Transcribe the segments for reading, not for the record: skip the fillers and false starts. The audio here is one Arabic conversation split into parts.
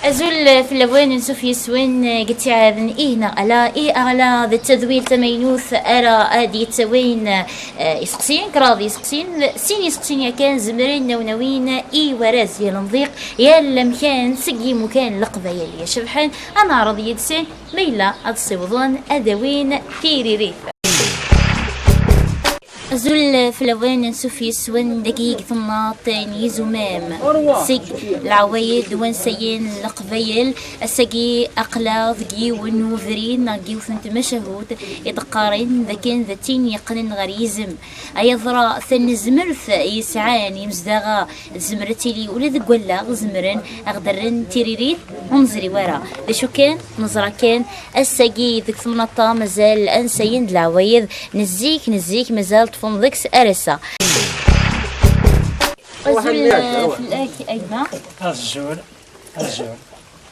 أزول في اللوان نسوف يسوين قلت عاذن إهنا ألا أغلا ذا التذويل تمينوث أرى آدي يتسوين يسقسين كراضي يسقسين سين يسقسين يا كان زمرين نونوين وراز يا المضيق يا المكان سقي مكان لقضة يا شبحان أنا راضي يدسين ليلى أتصيبضون أدوين تيريريث أزول في اللوان نسوف يسون دقيق ثماطين يزمام سق العوايد ونسين القبيل السقي أقلاض جيون وذرين ناقيو ثنت مشهود يتقارن ذاكين ذاتين يقنن غريزم أيضرا ثن زمرث يسعان يمزدغا زمرتي لي ولا ذق ولا زمرن أغدرن تيريريت ونزري ورا ذا شو كان نزرا كان السقي ذك ثمنطا مازال أنسين العوايد نزيك مازال تفهم ذكس أرسا أزول في الأك أيضا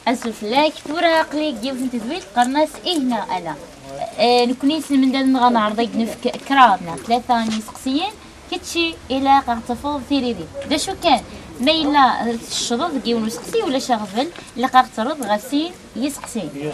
أزول في الأك ثورة قليك جيب في تذويل قرناس إهنا أنا نكونيس من دل نغانا عرضيك نفك كرادنا ثلاثة نسقسيين كتشي إلى قاعتفوض ثيريدي دا شو كان ميلا الشرط جيون وسقسي ولا شغفل إلا قاعترض غسيل يسقسين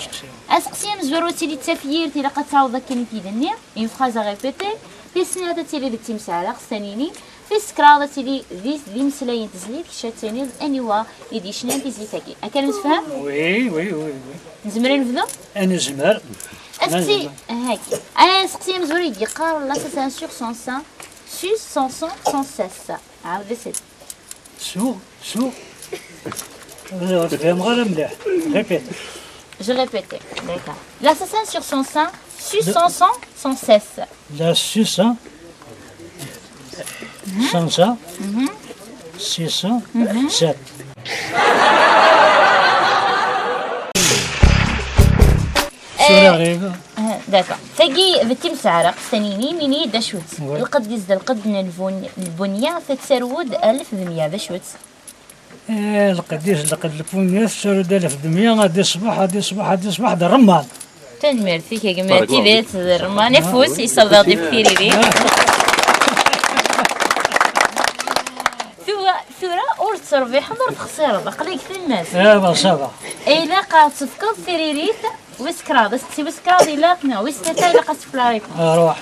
أسقسين مزوروتي لي تفيير تيلا قد تعوض كني تيدني ينفخازا غيبتي في سنة تيلي ذي تيمسالة خستانيني في سكرادة تيلي ذي مسلاين تزليت كشاتيني أنيوا يدي شنان تزليتاكي أكلم تفهم؟ وي نزمرين نبدو؟ أنا زمر أسقسي هاكي أنا سقسي مزوري يدي قار لا سان سور سون سان سوس سون سون سون ساس عاود سيد سو تفهم غير مليح ريبيت Je répétais, d'accord. L'assassin sur son sein, sus son sang, sans cesse. La sus, hein? Sans ça, 607. داكا تاقي بتيم سعرق سنيني مني داشوت القد يزد القد من البنية تتسرود 1100 داشوت القديس لقد البنية تسرود 1100 غادي يصبح دا الرمان تنمر فيك يا جماعة تيبات الرمان يفوس يصدق بكثير لي ثورة أور تصرفي حضر خسارة بقليك في الناس صافا إلا قاعد تفكر ثريريت وسكراد استي وسكراد لاقنا وستتا إلا قاعد تفلاريك روح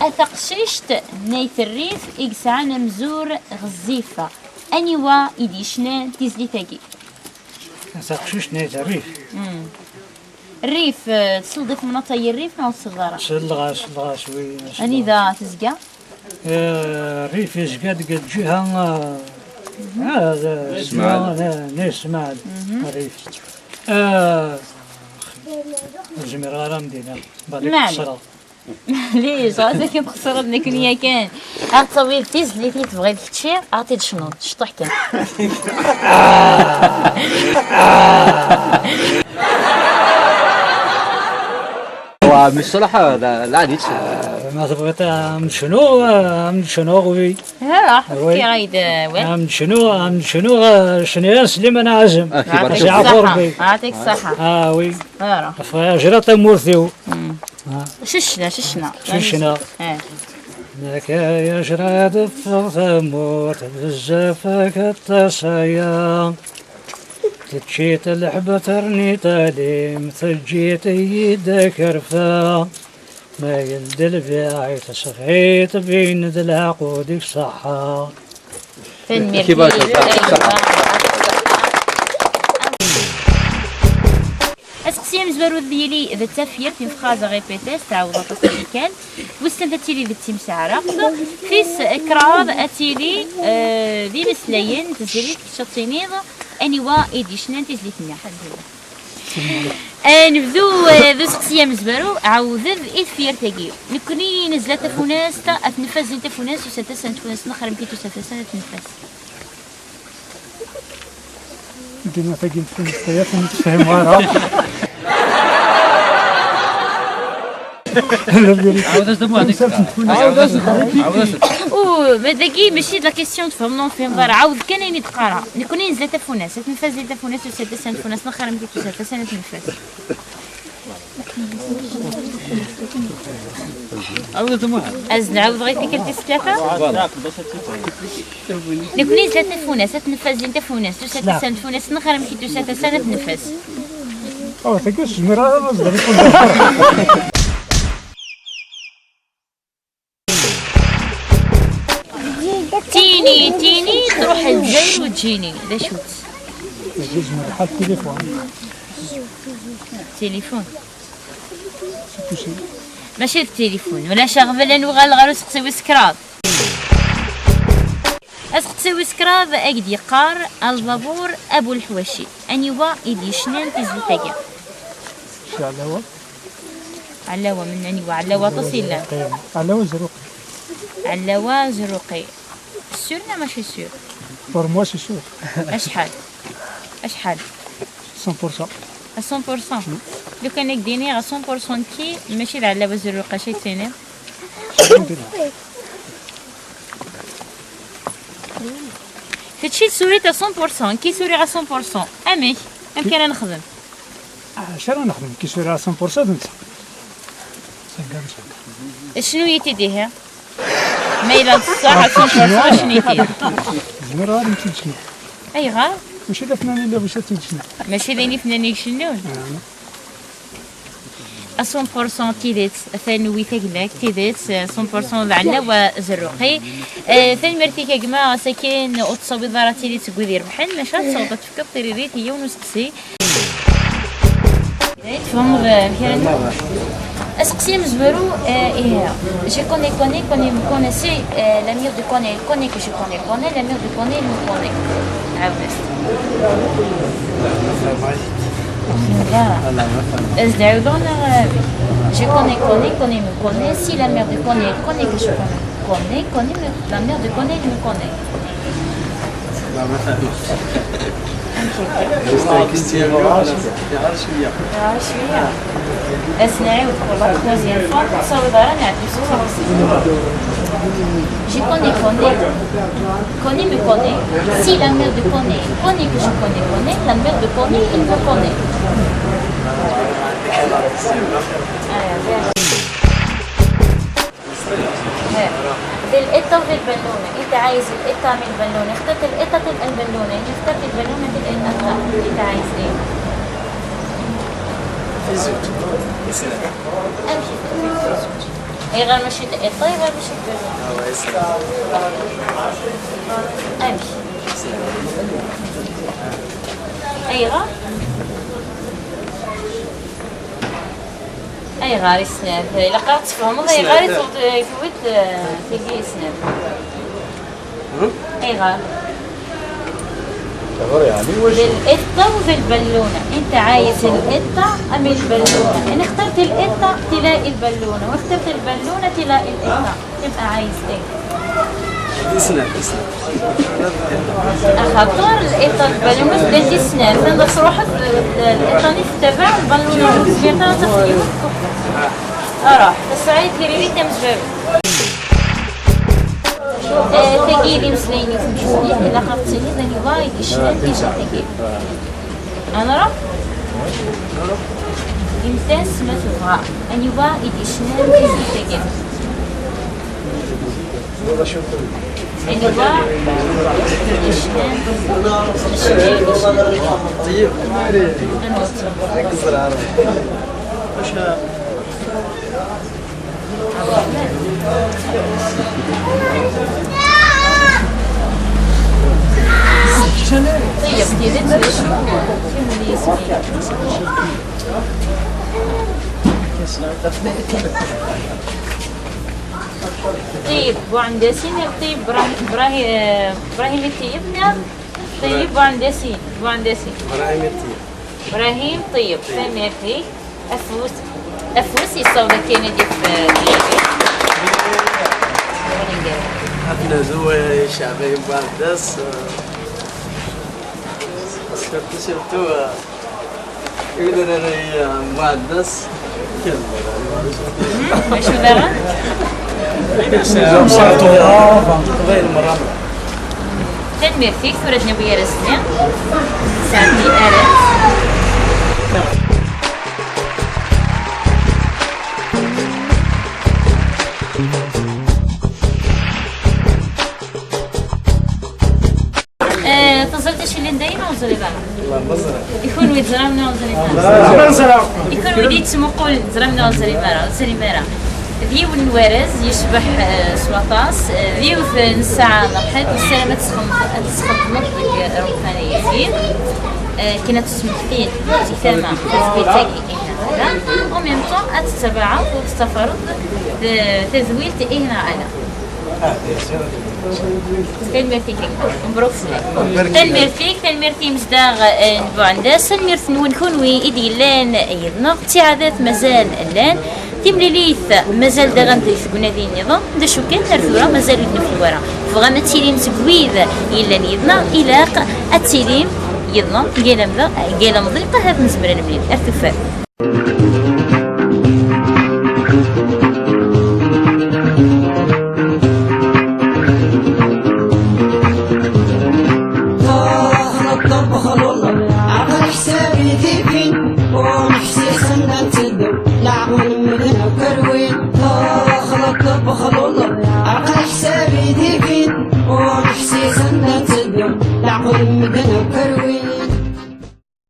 أثقششت نيث الريف إقسعنا مزور غزيفة أنيوا إديشنا تيزلي تاقي أثقششت نيث الريف الريف تصلدف من طي الريف نو الصغارة صلغا شوي أني ذا تزقى الريف يزقى قد جهة هذا نسمع الريف الجميرة مدينة معلي ليش هذا كي تخسر ابنك يا كان اعطوي تيز اللي تبغي تشي اعطي شنو شطح كان من الصراحة لا عادي ما تبغيت من شنو غوي راح كي رايد من شنو سليم انا عازم يعطيك الصحة وي راح جرات مورثيو ششنا لك يا جراد ثمور بزافك التصايا تجيت الحبة ترني تاليم تجيت يدك رفا ما يلد البيع تصفيت بين ذي العقود صحة اسقسيام زبارو ديالي ذا التافير في فخازة غيبيتاس تعوض التصديكال وستنتا تيلي ذا التمسعرق فيس كراض اتيلي ذي مسلاين تزيلي شطينيض انيوا ايديشنان تزليتنا نبدو ذو سقسيام زبارو عاوذ إثفير تاقيو نكوني نزلت فوناس أتنفس زين تفوناس وستسنة فوناس نخرم كيتو ستسنة تنفس ديما تاقي نتفهم غيرها داكي ماشي لا كيسيون تفهمنا نفهم غير عاود كان اني تقرا نكوني نزلت فوناس تنفس زين تفوناس وستسنة فوناس نخرم كيتو ستسنة تنفس نعاود غير فيك الثلاثة. نكوني ثلاثة فوناس تنفس انت فوناس دوسة تسان فوناس نخرم كي دوسة تسان تنفس. تاكل الجميرة تيني تروح الجزائر وتجيني لا شوت. حال تليفون ماشي التليفون ولا شغله نوغال غير سقسيو سكراب اسقسيو سكراب اكدي قار البابور ابو الحواشي انيوا ايدي شنان في زوتاكا علاوه من انيوا علاوه تصيلا علاوه زروقي سور لا ماشي سور بور موا سي سور اشحال 100% 100%. لو كان يديني 100% كي ماشي العلاوه زروقه شي ثاني هادشي سوريت 100% كي سوري 100% امي يمكن انا نخدم شنو نخدم كي سوري 100% انت شنو يتيديها ما إلا الصراحة 100% شنو يتيدي زميرة غادي نمشي نشنو اي غار ماشي لا فنانين لا باش تنشنو ماشي لاني فنانين يشنون 100% تيدات ثانوي تاكلاك تيدات 100% العلاوة زروقي ثاني مرتي كما ساكن وتصوي ضارتي لي تقولي ربحان ماشي تصوت تفكر طريريت هي ونسقسي تفهم كيراني اسقسي مزبرو je connais me connaissez l'ami de connaît que je connais l'ami de connaît me connaît عبس je connais me connaît si la mère de connaît que je connais la mère de connaît me connaît شوية أسنعي وتقول لك خوزيان فوق تصوي دارا نعطي je connais me connaît si la mère de connaît que je connais la mère de connaît il me connaît القطة وفي البالونة انت عايز القطة من البالونة اخترت القطة تبقى البالونة انت اخترت البالونة تبقى القطة انت عايز ايه؟ في زوج امشي في زوج هي غير مشيت القطة غير مشيت البالونة امشي اي غير اي غاري سناب الا قرات تفهموا اي غاري يفوت تلقي سناب اي غار بالقطة وفي البالونة انت عايز القطة ام البالونة انا اخترت القطة تلاقي البالونة واخترت البالونة تلاقي القطة تبقى عايز ايه سناب اخطر القطة البالونة بدات سناب انا صروحك القطة تبع البالونة سمعتها تخيل راح السعيد كريري تمزبرو تجيلي مسليني وتمشوني إلا خاطيني ذاني وايد إشلال تيجي تجيلي أنا راح إمتاز ما تبغى أني وايد إشلال تيجي تجيلي أني وايد إشلال طيب طيب كذا طيب وعندسين طيب ابراهيم الطيب نعم طيب وعندسين ابراهيم طيب سميتي افوس يصور كينيدي في بلادي حفلة زوي شعبية مقدس سيرتو يقولون أنا مقدس شو دارا؟ قبيل مرة تنميرتي ثورة نبوية رسمي سامي أرد تزرت شي اللي نداينا وزري بقى والله مزرعة يكون ويد زرامنا وزري بقى يكون ويد تسمقول زرامنا وزري بقى ذيو النوارز يشبح سواطاس ذيو في الساعة نرحد والسلامة تسخن نطلق روحانيتين كنا تسمح فيه تثامة تثبيتاكي إهنا هذا ومن طوم أتتبعه وتستفرض تذويل تإهنا على تنميرتي مبروك تنميرتي مزداغ نبو عنداس تنميرت نكون إيدي لان أيضنا تيعادات مازال لان تمليليث مازال دا غنديث بنادي النظام دا شو كان ترثورا مازال يدنا في الورا فغاما تيليم تقويذ إلا نيضنا إلاق التيليم يضنا قيلا مضيقة هذا نزمر نبني أرثفاء حسابي ديفين ونحسي سنة تدو لعقل مدن وكروين